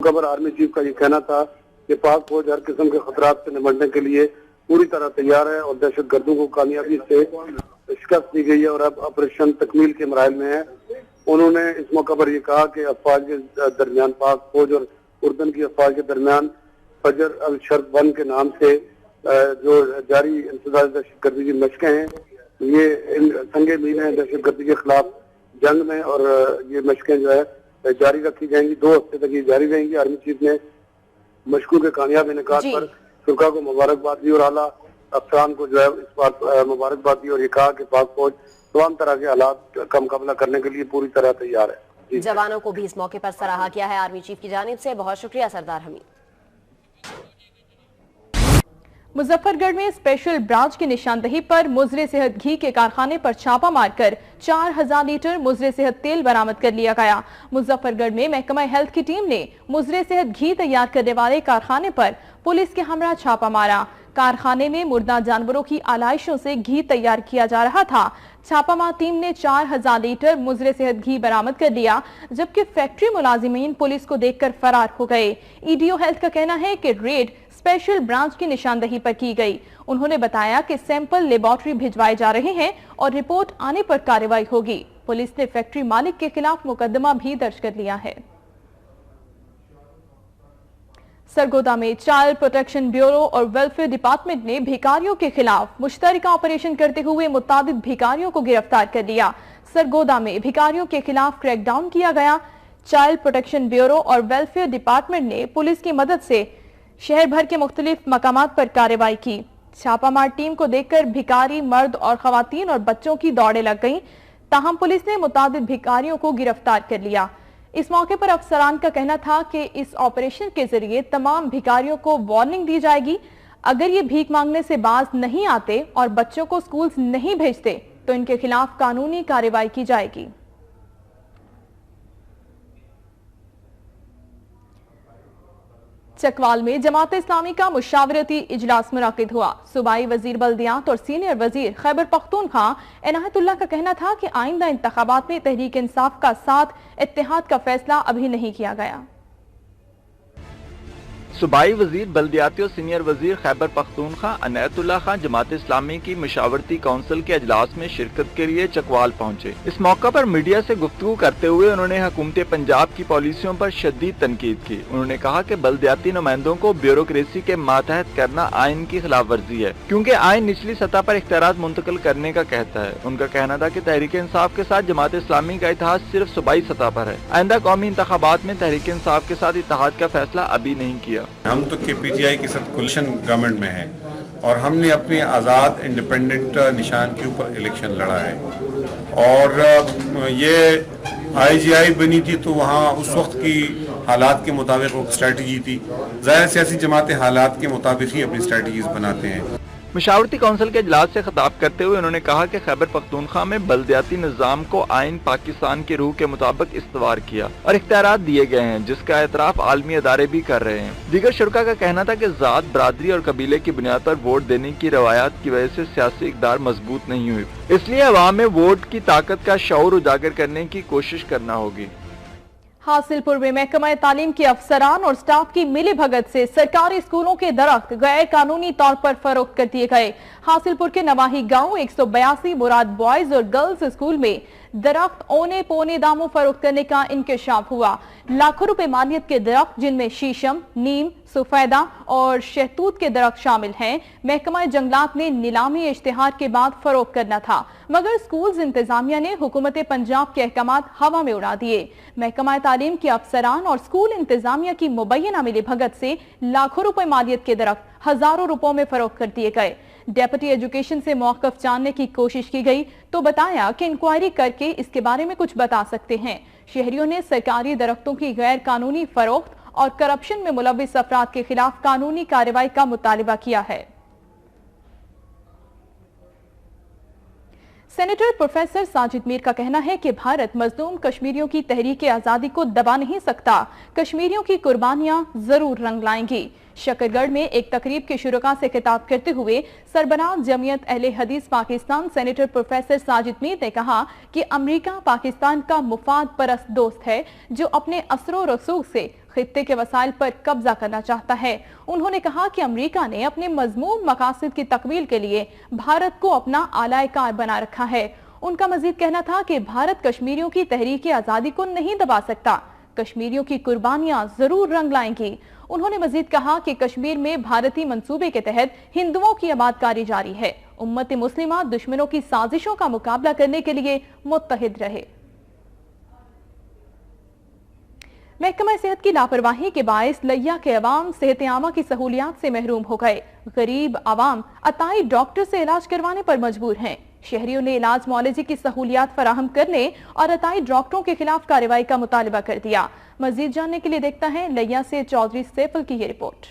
खबर army chief का ये कहना था कि पाक फौज हर किस्म के खतरात से निपटने के लिए पूरी तरह तैयार है और दहशत गर्दों को कामयाबी से शिकस्त दी गई है और अब ऑपरेशन तकमील के मराहल में है। उन्होंने इस मौका पर यह कहा कि अफवाज के दरमियान पाक फौज और उर्दन की अफवाज के दरमियान फजर अल शर्फ वन के नाम से जो जारी इंसदाद दहशत गर्दी की मशकें हैं, ये संगे मील हैं दहशत गर्दी के खिलाफ जंग में, और ये मशकें जो है जारी रखी जाएंगी। 2 हफ्ते तक ये जारी रहेंगी। आर्मी चीफ ने मशकों के कामयाब इनेकाद पर शुरा को मुबारकबाद दी और आला अफसरान को जो है इस बात मुबारकबाद दी और ये कहा कि पाक फौज तमाम तरह के हालात का मुकाबला करने के लिए पूरी तरह तैयार है। जवानों को भी इस मौके पर सराहा किया है आर्मी चीफ की जानिब से। बहुत शुक्रिया सरदार हमीद। मुजफ्फरगढ़ में स्पेशल ब्रांच की निशानदही पर मुजरे सेहत घी के कारखाने पर छापा मारकर 4000 लीटर मुजरे सेहत तेल बरामद कर लिया गया। मुजफ्फरगढ़ में महकमा हेल्थ की टीम ने मुजरे सेहत घी तैयार करने वाले कारखाने पर पुलिस के हमरा छापा मारा। कारखाने में मुर्दा जानवरों की आलाइशों से घी तैयार किया जा रहा था। छापामार टीम ने 4000 लीटर मुजरे सेहत घी बरामद कर लिया, जबकि फैक्ट्री मुलाजिमीन पुलिस को देखकर फरार हो गए। ईडीओ हेल्थ का कहना है कि रेड स्पेशल ब्रांच की निशानदही पर की गई। उन्होंने बताया कि सैंपल लेबोरेटरी भिजवाए जा रहे हैं और रिपोर्ट आने पर कार्रवाई होगी। पुलिस ने फैक्ट्री मालिक के खिलाफ मुकदमा भी दर्ज कर लिया है। सरगोदा में चाइल्ड प्रोटेक्शन ब्यूरो और वेलफेयर डिपार्टमेंट ने भिखारियों के खिलाफ मुश्तरका ऑपरेशन करते हुए मुताबिक भिखारियों को गिरफ्तार कर लिया। सरगोदा में भिखारियों के खिलाफ क्रैकडाउन किया गया। चाइल्ड प्रोटेक्शन ब्यूरो और वेलफेयर डिपार्टमेंट ने पुलिस की मदद से शहर भर के मुख्तलिफ मकामात पर कार्रवाई की। छापामार टीम को देखकर भिखारी मर्द और खवातीन और बच्चों की दौड़े लग गईं। ताहम पुलिस ने मुताबिक भिखारियों को गिरफ्तार कर लिया। इस मौके पर अफसरान का कहना था कि इस ऑपरेशन के जरिए तमाम भिखारियों को वार्निंग दी जाएगी। अगर ये भीख मांगने से बाज नहीं आते और बच्चों को स्कूल नहीं भेजते तो इनके खिलाफ कानूनी कार्रवाई की जाएगी। चकवाल में जमात इस्लामी का मुशावरती इजलास मुनाकिद हुआ। सूबाई वजीर बल्दियात और सीनियर वजीर खैबर पख्तूनख्वा इनायतुल्लाह का कहना था कि आइंदा इंतखाबात में तहरीक इंसाफ का साथ इत्तेहाद का फैसला अभी नहीं किया गया। सूबाई वजीर बल्दियाती और सीनियर वजीर खैबर पख्तूनख्वा इनायतुल्लाह खान जमात इस्लामी की मुशावरती काउंसिल के अजलास में शिरकत के लिए चकवाल पहुंचे। इस मौका पर मीडिया से गुफ्तगू करते हुए उन्होंने हुकूमत पंजाब की पॉलिसियों पर शदीद तनकीद की। उन्होंने कहा कि बल्दियाती नुमाइंदों को ब्यूरोक्रेसी के मातहत करना आइन की खिलाफ वर्जी है, क्योंकि आइन निचली सतह पर इख्तियारात मुंतकिल करने का कहता है। उनका कहना था कि तहरीक इंसाफ के साथ जमात इस्लामी का इत्तेहाद सिर्फ सूबाई सतह पर है। आइंदा कौमी इंतखाबात में तहरीक इंसाफ के साथ इत्तेहाद का फैसला अभी नहीं किया। हम तो KPTI के साथ कोलिशन गवर्नमेंट में हैं और हमने अपने आज़ाद इंडिपेंडेंट निशान के ऊपर इलेक्शन लड़ा है और ये IGI बनी थी तो वहाँ उस वक्त की हालात के मुताबिक वो स्ट्रेटजी थी। ज़ाहिर सियासी जमातें हालात के मुताबिक ही अपनी स्ट्रेटजीज बनाते हैं। मुशावरती काउंसिल के इजलास से खिताब करते हुए उन्होंने कहा कि खैबर पख्तूनख्वा में बल्दियाती निज़ाम को आइन पाकिस्तान की रूह के मुताबिक इस्तवार किया और इख्तियारात दिए गए हैं, जिसका एतराफ आलमी अदारे भी कर रहे हैं। दीगर शुरका का कहना था कि जात, बरादरी और कबीले की बुनियाद पर वोट देने की रवायात की वजह से सियासी इक़दार मजबूत नहीं हुई, इसलिए अवाम में वोट की ताकत का शऊर उजागर करने की कोशिश करना होगी। हासिलपुर में महकमा तालीम के अफसरान और स्टाफ की मिली भगत से सरकारी स्कूलों के दरख्त गैर कानूनी तौर पर फरोख्त कर दिए गए। हासिलपुर के नवाही गांव 182 मुराद बॉयज और गर्ल्स स्कूल में दरख्त औने पौने दामों फरोख्त करने का इंकशाफ हुआ। लाखों रुपए मालियत के दरख्त, जिनमें शीशम, नीम, सफेदा और शहतूत के दरख्त शामिल हैं, महकमा जंगलात ने नीलामी इश्तिहार के बाद फरोख्त करना था, मगर स्कूल्स इंतजामिया ने हुकूमत पंजाब के अहकामात हवा में उड़ा दिए। महकमा तालीम के अफसरान और स्कूल इंतजामिया की मुबैना मिली भगत से लाखों रुपए मालियत के दरख्त हजारों रुपयों में फरोख्त कर दिए गए। डेप्यूटी एजुकेशन से मौक़िफ़ जानने की कोशिश की गई तो बताया कि इंक्वायरी करके इसके बारे में कुछ बता सकते हैं। शहरियों ने सरकारी दरख्तों की गैर कानूनी फरोख्त और करप्शन में मुलव्विस अफराद के खिलाफ कानूनी कार्रवाई का मुतालिबा किया है। सेनेटर प्रोफेसर साजिद मीर का कहना है कि भारत मजलूम कश्मीरियों की तहरीक आज़ादी को दबा नहीं सकता। कश्मीरियों की कुर्बानियां जरूर रंग लाएंगी। शकरगढ़ में एक तकरीब के शुरुका से खिताब करते हुए सरबराह जमीयत अहले हदीस पाकिस्तान सेनेटर प्रोफेसर साजिद मीर ने कहा कि अमेरिका पाकिस्तान का मुफाद परस्त दोस्त है जो अपने असरो रसूख से खित्ते के वसाइल पर कब्जा करना चाहता है। उन्होंने कहा कि अमेरिका ने अपने मजमूम मकासद की तकमील के लिए भारत को अपना आलाए कार बना रखा है। उनका मजीद कहना था कि भारत कश्मीरियों की तहरीक आज़ादी को नहीं दबा सकता, कश्मीरियों की कुर्बानियां जरूर रंग लाएंगी। उन्होंने मजीद कहा कि कश्मीर में भारतीय मंसूबे के तहत हिंदुओं की आबादकारी जारी है। उम्मत मुस्लिमा दुश्मनों की साजिशों का मुकाबला करने के लिए मुत्तहिद रहे। महकमा सेहत की लापरवाही के बायस लिया के अवाम सेहत आमा की सहूलियात से महरूम हो गए। गरीब अवाम अताई डॉक्टर से इलाज करवाने पर मजबूर हैं। शहरियों ने इलाज मुआलजे की सहूलियात फराहम करने और अताई डॉक्टरों के खिलाफ कार्रवाई का मुतालबा कर दिया। मजीद जानने के लिए देखता है लिया से चौधरी सैफुल की ये रिपोर्ट।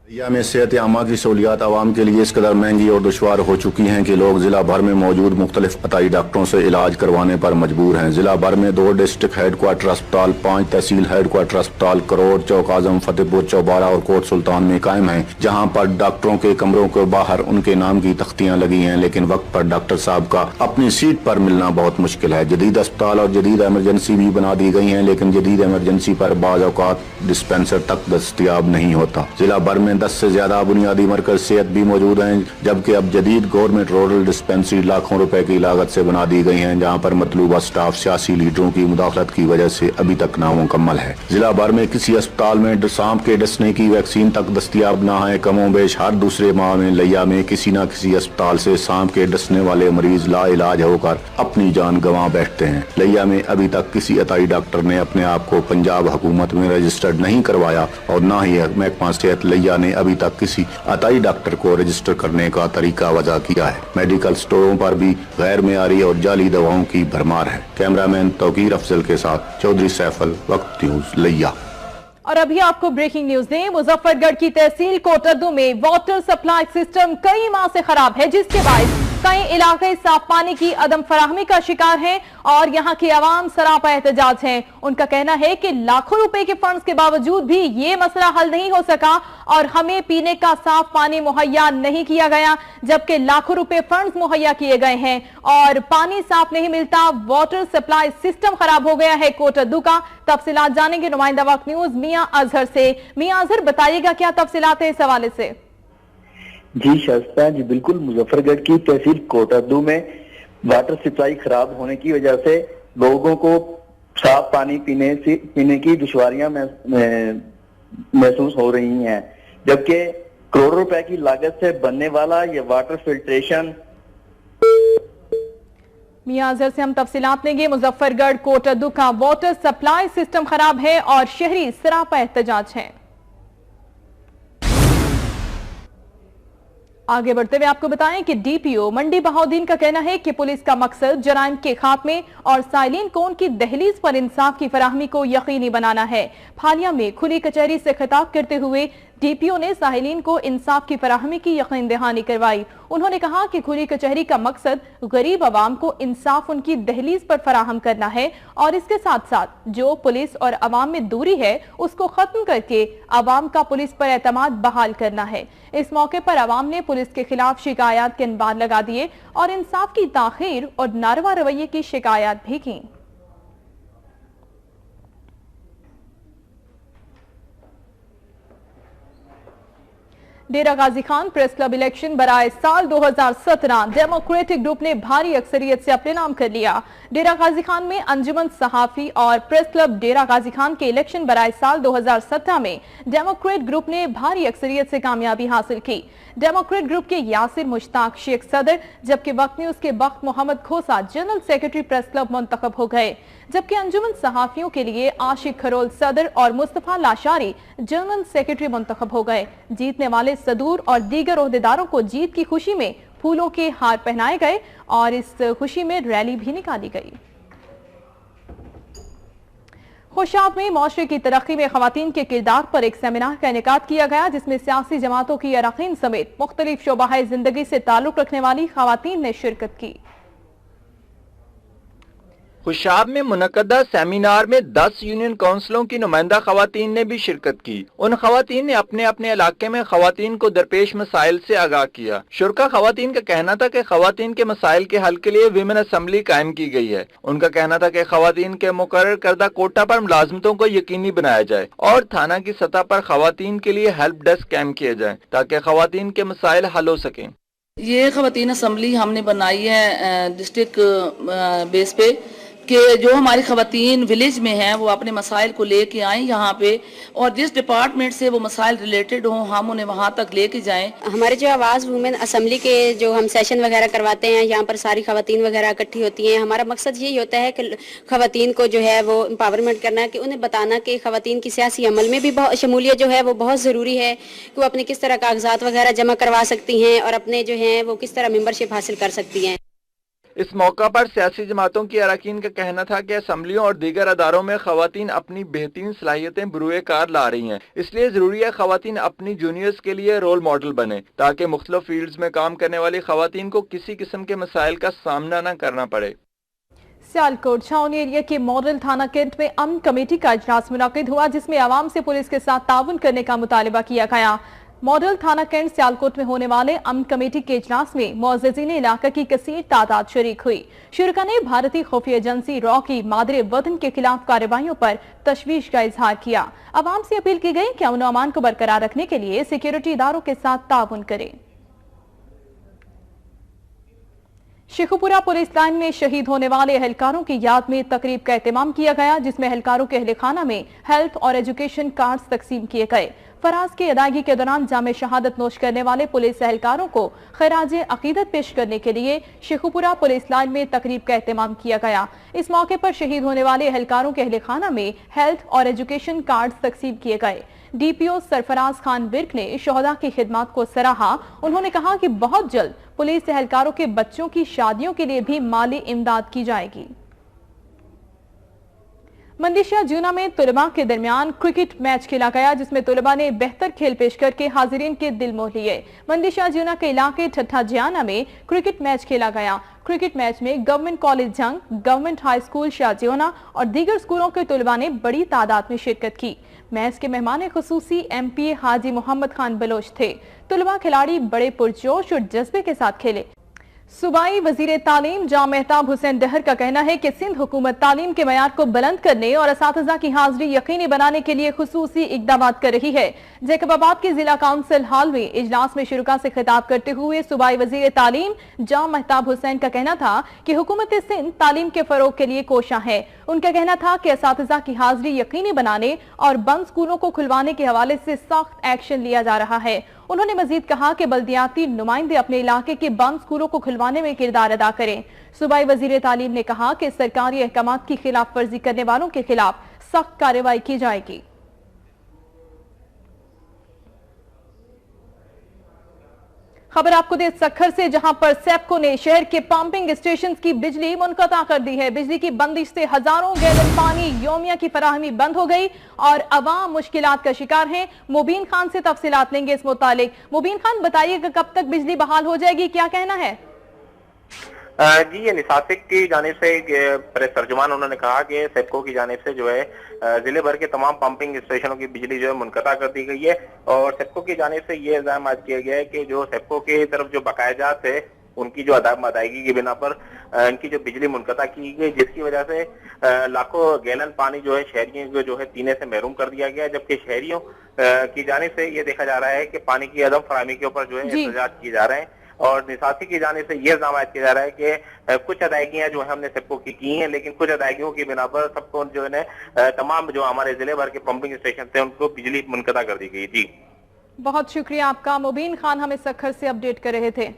लिया में सेहत आमा की सहूलियात आवाम के लिए इस कदर महंगी और दुश्वार हो चुकी हैं कि लोग जिला भर में मौजूद मुख्तलिफ अताई डॉक्टरों से इलाज करवाने पर मजबूर हैं। जिला भर में 2 डिस्ट्रिक्ट हेडक्वार्टर अस्पताल, 5 तहसील हेडक्वार्टर अस्पताल करोड़, चौक आजम, फतेहपुर, चौबारा और कोट सुल्तान में कायम हैं, जहां पर डॉक्टरों के कमरों के बाहर उनके नाम की तख्तियां लगी हैं, लेकिन वक्त पर डॉक्टर साहब का अपनी सीट पर मिलना बहुत मुश्किल है। जदीद अस्पताल और जदीद एमरजेंसी भी बना दी गई हैं, लेकिन जदीद एमरजेंसी पर बाज़ औक़ात डिस्पेंसर तक दस्तयाब नहीं होता। जिला भर में 10 से ज्यादा बुनियादी मरकज सेहत भी मौजूद हैं, जबकि अब जदीद गवर्नमेंट रूरल डिस्पेंसरी लाखों रुपए की लागत से बना दी गई हैं, जहां पर मतलूबा स्टाफ सियासी लीडरों की मुदाखलत की वजह से अभी तक नामुकम्मल है। जिला भर में किसी अस्पताल में सांप के डसने की वैक्सीन तक दस्तयाब न है। कमोबेश हर दूसरे माह में लिया में किसी न किसी अस्पताल से सांप के डसने वाले मरीज ला इलाज होकर अपनी जान गंवा बैठते हैं। लिया में अभी तक किसी अताई डॉक्टर ने अपने आप को पंजाब हुकूमत में रजिस्टर्ड नहीं करवाया और न ही महकमा सेहत लिया ने अभी तक किसी अताई डॉक्टर को रजिस्टर करने का तरीका वजह किया है। मेडिकल स्टोरों पर भी गैर मेयारी और जाली दवाओं की भरमार है। कैमरामैन तौकीर अफजल के साथ चौधरी सैफुल, वक्त न्यूज लिया। और अभी आपको ब्रेकिंग न्यूज दें, मुजफ्फरगढ़ की तहसील कोटद्दू में वाटर सप्लाई सिस्टम कई माह से खराब है, जिसके बायस कई इलाके साफ पानी की अदम फराहमी का शिकार हैं और यहाँ की आवाम सरापा एहतजाज है। उनका कहना है कि लाखों रुपए के फंड्स के बावजूद भी ये मसला हल नहीं हो सका और हमें पीने का साफ पानी मुहैया नहीं किया गया, जबकि लाखों रुपए फंड्स मुहैया किए गए हैं और पानी साफ नहीं मिलता। वाटर सप्लाई सिस्टम खराब हो गया है कोटद्दू का। तफसीलात जानेंगे नुमाइंदा वक्त न्यूज मियां अजहर से। मियां अजहर, बताइएगा क्या तफसीलात है इस हवाले से? जी शस्ता जी, बिल्कुल। मुजफ्फरगढ़ की तहसील कोटद्दू में वाटर सप्लाई खराब होने की वजह से लोगों को साफ पानी पीने की दुश्वारियां महसूस हो रही हैं, जबकि करोड़ों रुपए की लागत से बनने वाला ये वाटर फिल्ट्रेशन। मियां अजहर से हम तफसीलात लेंगे। मुजफ्फरगढ़ कोटद्दू का वाटर सप्लाई सिस्टम खराब है और शहरी सरापा एहतजाज है। आगे बढ़ते हुए आपको बताएं कि डीपीओ मंडी बहाउद्दीन का कहना है कि पुलिस का मकसद जराइम के खात्मे और साइलिन को उनकी दहलीज पर इंसाफ की फराहमी को यकीनी बनाना है। फालिया में खुली कचहरी से खिताब करते हुए डीपीओ ने साहिलीन को इंसाफ की फराहमी की यकीन दहानी करवाई। उन्होंने कहा कि खुली कचहरी का मकसद गरीब आवाम को इंसाफ उनकी दहलीज पर फराहम करना है और इसके साथ साथ जो पुलिस और आवाम में दूरी है उसको खत्म करके आवाम का पुलिस पर एतमाद बहाल करना है। इस मौके पर आवाम ने पुलिस के खिलाफ शिकायत के अनबार लगा दिए और इंसाफ की ताखीर और नारवा रवैये की शिकायत भी की। डेरा Ghazi Khan press club election बराए साल 2017 डेमोक्रेटिक ग्रुप ने भारी अक्सरियत से अपने नाम कर लिया। डेरा गाजी खान में अंजुमन सहाफी और प्रेस क्लब डेरा गाजी खान के इलेक्शन बराए साल 2017 में डेमोक्रेट ग्रुप ने भारी अक्सरियत से कामयाबी हासिल की। डेमोक्रेट ग्रुप के यासिर मुश्ताक शेख सदर, जबकि वक्त न्यूज के बख्त मोहम्मद खोसा जनरल सेक्रेटरी प्रेस क्लब मुंतखब हो गए, जबकि अंजुमन सहाफियों के लिए आशिक खरोल सदर और मुस्तफा लाशारी जनरल सेक्रेटरी मुंतखब हो गए। जीतने वाले सदूर और दीगर ओहदेदारों को जीत की खुशी में फूलों के हार पहनाए गए और इस खुशी में रैली भी निकाली गई। खुशाब में मुआशरे की तरक्की में खवातीन के किरदार पर एक सेमिनार का इनेकाद किया गया, जिसमें सियासी जमातों की अरकान समेत मुख्तलिफ शोबाए जिंदगी से ताल्लुक रखने वाली खवातीन ने शिरकत की। खुशाब में मुनक्कदा सेमिनार में 10 यूनियन काउंसिलों की नुमाइंदा खवातीन ने भी शिरकत की। उन खवातीन ने अपने अपने इलाके में खवातीन को दरपेश मसाइल से आगाह किया। शुरका खवातीन का कहना था कि खवातीन के मसाइल के हल के लिए विमेन असम्बली कायम की गई है। उनका कहना था कि खवातीन के मुकर्रर करदा कोटा पर मुलाजमतों को यकीनी बनाया जाए और थाना की सतह पर खवातीन के लिए हेल्प डेस्क कायम किया जाए ताकि खवातीन के मसाइल हल हो सकें। ये खवातीन असम्बली हमने बनाई है डिस्ट्रिक्ट बेस पे कि जो हमारी खवातीन विलेज में हैं वो अपने मसाइल को लेके आएँ यहाँ पे, और जिस डिपार्टमेंट से वो मसाइल रिलेटेड हों हम उन्हें वहाँ तक लेके जाएं। हमारे जो आवाज़ वुमेन असम्बली के जो हम सेशन वगैरह करवाते हैं, यहाँ पर सारी खवातीन वगैरह इकट्ठी होती हैं। हमारा मकसद यही होता है कि खवातीन को जो है वो एम्पावरमेंट करना है, कि उन्हें बताना कि खवातीन की सियासी अमल में भी शमूलियत जो है वो बहुत ज़रूरी है, कि वो अपने किस तरह कागजात वगैरह जमा करवा सकती हैं और अपने जो हैं वो किस तरह मेंबरशिप हासिल कर सकती हैं। इस मौका पर सियासी जमातों की अरकान का कहना था कि असम्बलियों और दीगर अदारों में खवातीन अपनी बेहतरीन सलाहियतें बरूए कार ला रही हैं, इसलिए जरूरी है खवातीन अपनी जूनियर्स के लिए रोल मॉडल बने ताकि मुख्तलिफ फील्ड्स में काम करने वाली खवातीन को किसी किस्म के मसाइल का सामना न करना पड़े। सियालकोट छावनी एरिया के मॉडल थाना कैंट में अमन कमेटी का इजलास मुनाकिद हुआ, जिसमें आवाम से पुलिस के साथ ताउन करने का मुतालिबा किया गया। मॉडल थाना कैंट सियालकोट में होने वाले अमन कमेटी के इजलास में मुअज़्ज़िज़ीन इलाका की कसीर तादाद शरीक हुई। शुरका ने भारतीय खुफिया एजेंसी रॉ की मादरे वतन के खिलाफ कार्रवाइयों पर तशवीश का इजहार किया। अवाम से अपील की गई कि अमन अमान को बरकरार रखने के लिए सिक्योरिटी इदारों के साथ ताउन करें। शेखुपुरा पुलिस लाइन में शहीद होने वाले एहलकारों की याद में तकरीब का एहतमाम किया गया, जिसमें एहलकारों के अहलखाना में हेल्थ और एजुकेशन कार्ड्स तकसीम किए गए। फराज की अदायगी के दौरान जामे शहादत नोश करने वाले पुलिस एहलकारों को खैराज अकीदत पेश करने के लिए शेखुपुरा पुलिस लाइन में तकरीब का एहतमाम किया गया। इस मौके पर शहीद होने वाले एहलकारों के अहलखाना में हेल्थ और एजुकेशन कार्ड्स तकसीम किए गए। डीपीओ सरफराज खान विर्क ने शोहदा की खिदमत को सराहा। उन्होंने कहा कि बहुत जल्द पुलिस एहलकारों के बच्चों की शादियों के लिए भी माली इमदाद की जाएगी। मंदिशा जूना में तुलबा के दरमियान क्रिकेट मैच खेला गया, जिसमें तुलबा ने बेहतर खेल पेश करके हाजिरीन के दिल मोह लिए। मंदिशा जूना के इलाके ठट्ठा जियाना में क्रिकेट मैच खेला गया। क्रिकेट मैच में गवर्नमेंट कॉलेज जंग, गवर्नमेंट हाई स्कूल शाहजियोना और दीगर स्कूलों के तुलबा ने बड़ी तादाद में शिरकत की। मैच के मेहमान खुसूसी एमपीए हाजी मोहम्मद खान बलोच थे। तुलबा खिलाड़ी बड़े पुरजोश और जज्बे के साथ खेले। सूबाई वजीर तालीम जाम मेहताब हुसैन डहर का कहना है कि सिंध हुकूमत तालीम के मयार को बुलंद करने और असातिज़ा की हाजिरी यकीनी बनाने के लिए खुसूसी इक़दाम कर रही है। जैकबाबाद के जिला काउंसिल हॉल में इजलास में शुरुका से खिताब करते हुए सूबाई वजीर तालीम जाम मेहताब हुसैन का कहना था कि हुकूमत सिंध तालीम के फरोग के लिए कोशा है। उनका कहना था कि असातिज़ा की हाजिरी यकीनी बनाने और बंद स्कूलों को खुलवाने के हवाले से सख्त एक्शन लिया जा रहा है। उन्होंने मजीद कहा कि बल्दियाती नुमाइंदे अपने इलाके के बंद स्कूलों को खुलवाने में किरदार अदा करें। सूबाई वजीर तालीम ने कहा कि सरकारी अहकामात की खिलाफ वर्जी करने वालों के खिलाफ सख्त कार्रवाई की जाएगी। खबर आपको दे सक्खर से, जहां पर सेप्को ने शहर के पंपिंग स्टेशन की बिजली मुनक़ता कर दी है। बिजली की बंदिश से हजारों गैलन पानी योमिया की फराहमी बंद हो गई और अवाम मुश्किलात का शिकार हैं। मुबीन खान से तफसीलात लेंगे इस मुतालिक। मुबीन खान, बताइए कि कब तक बिजली बहाल हो जाएगी, क्या कहना है? जी, ये निसासिक की जानिब से प्रेस तर्जुमान उन्होंने कहा कि सेप्को की जानिब से जो है जिले भर के तमाम पंपिंग स्टेशनों की बिजली जो है मुनक़ता कर दी गई है और सेप्को की जानिब से ये इल्जाम आज किया गया है कि जो सेप्को की तरफ जो बकायाजात है उनकी जो अदायगी की बिना पर इनकी जो बिजली मुनक़ता की गई, जिसकी वजह से लाखों गैलन पानी जो है शहरियों को जो है पीने से महरूम कर दिया गया, जबकि शहरियों की जानिब से ये देखा जा रहा है कि पानी की अदम फराहमी के ऊपर जो है एहतजाज किए जा रहे हैं। और निसासी की जाने से ये इल्जाम किया जा रहा है कि कुछ अदायगियां जो है हमने सबको की हैं, लेकिन कुछ अदायगियों की बिना पर सबको जो है तमाम जो हमारे जिले भर के पंपिंग स्टेशन थे उनको बिजली मुनक़ता कर दी गई थी। बहुत शुक्रिया आपका। मुबीन खान हमें सक्खर से अपडेट कर रहे थे।